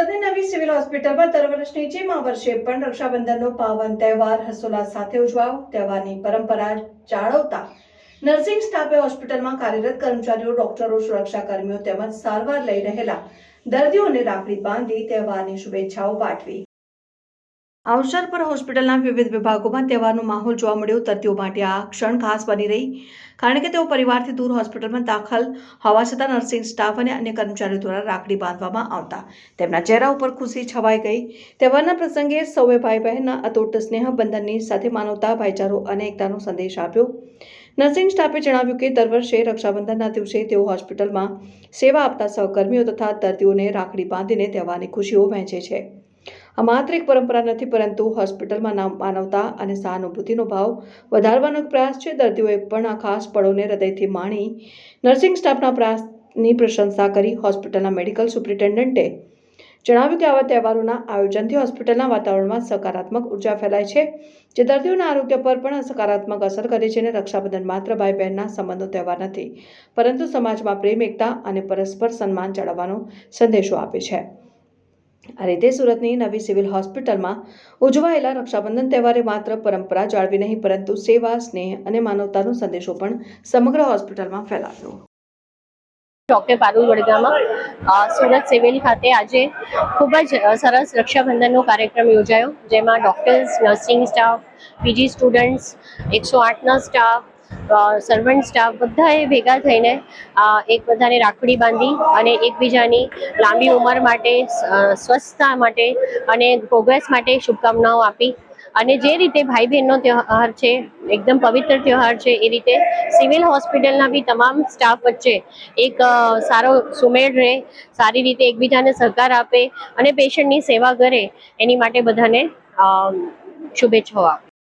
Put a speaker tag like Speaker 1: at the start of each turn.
Speaker 1: સુરતની નવી સિવિલ હોસ્પિટલમાં દર વર્ષની જેમ આ વર્ષે પણ રક્ષાબંધનનો પાવન તહેવાર હર્ષોલ્લાસ સાથે ઉજવાયો. તહેવારની પરંપરા જાળવતા નર્સિંગ સ્ટાફે હોસ્પિટલમાં કાર્યરત કર્મચારીઓ, ડોક્ટરો, સુરક્ષાકર્મીઓ તેમજ સારવાર લઈ રહેલા દર્દીઓને રાખડી બાંધી તહેવારની શુભેચ્છાઓ પાઠવી. આ અવસર પર હોસ્પિટલના વિવિધ વિભાગોમાં તહેવારનો માહોલ જોવા મળ્યો. દર્દીઓ માટે આ ક્ષણ ખાસ બની રહી, કારણ કે તેઓ પરિવારથી દૂર હોસ્પિટલમાં દાખલ હોવા છતાં નર્સિંગ સ્ટાફ અને અન્ય કર્મચારીઓ દ્વારા રાખડી બાંધવામાં આવતા તેમના ચહેરા ઉપર ખુશી છવાઈ ગઈ. તહેવારના પ્રસંગે સૌએ ભાઈ બહેનના અતૂટ સ્નેહ બંધનની સાથે માનવતા, ભાઈચારો અને એકતાનો સંદેશ આપ્યો. નર્સિંગ સ્ટાફે જણાવ્યું કે દર વર્ષે રક્ષાબંધનના દિવસે તેઓ હોસ્પિટલમાં સેવા આપતા સહકર્મીઓ તથા દર્દીઓને રાખડી બાંધીને તહેવારની ખુશીઓ વહેંચે છે. આ માત્ર એક પરંપરા નથી, પરંતુ હોસ્પિટલમાં માનવતા અને સહાનુભૂતિનો ભાવ વધારવાનો એક પ્રયાસ છે. દર્દીઓએ પણ આ ખાસ પળોને હૃદયથી માણી નર્સિંગ સ્ટાફના પ્રયાસની પ્રશંસા કરી. હોસ્પિટલના મેડિકલ સુપ્રિન્ટેન્ડન્ટે જણાવ્યું કે આવા તહેવારોના આયોજનથી હોસ્પિટલના વાતાવરણમાં સકારાત્મક ઉર્જા ફેલાય છે, જે દર્દીઓના આરોગ્ય પર પણ સકારાત્મક અસર કરે છે. અને રક્ષાબંધન માત્ર ભાઈ બહેનના સંબંધનો તહેવાર નથી, પરંતુ સમાજમાં પ્રેમ, એકતા અને પરસ્પર સન્માન જાળવવાનો સંદેશો આપે છે. આ રીતે સુરતની નવી સિવિલ હોસ્પિટલમાં ઉજવાયેલા રક્ષાબંધન તહેવારે માત્ર પરંપરા જાળવી નહીં, પરંતુ સેવા, સ્નેહ અને માનવતાનો સંદેશો પણ સમગ્ર હોસ્પિટલમાં ફેલાવ્યો.
Speaker 2: ડૉક્ટર પારુલ વડગામમાં સુરત સિવિલ ખાતે આજે ખૂબ જ સરસ રક્ષાબંધનનો કાર્યક્રમ યોજાયો, જેમાં doctors, nursing staff, PG students, 108ના સ્ટાફ, સર્વન્ટ સ્ટાફ બધાએ ભેગા થઈને એક બધાને રાખડી બાંધી અને એકબીજાની લાંબી ઉંમર માટે, સ્વસ્થતા માટે અને પ્રોગ્રેસ માટે શુભકામનાઓ આપી. અને જે રીતે ભાઈ બહેનનો તહેવાર છે, એકદમ પવિત્ર તહેવાર છે, એ રીતે સિવિલ હોસ્પિટલના બી તમામ સ્ટાફ વચ્ચે એક સારો સુમેળ રહે, સારી રીતે એકબીજાને સહકાર આપે અને પેશન્ટની સેવા કરે, એની માટે બધાને શુભેચ્છાઓ આપે.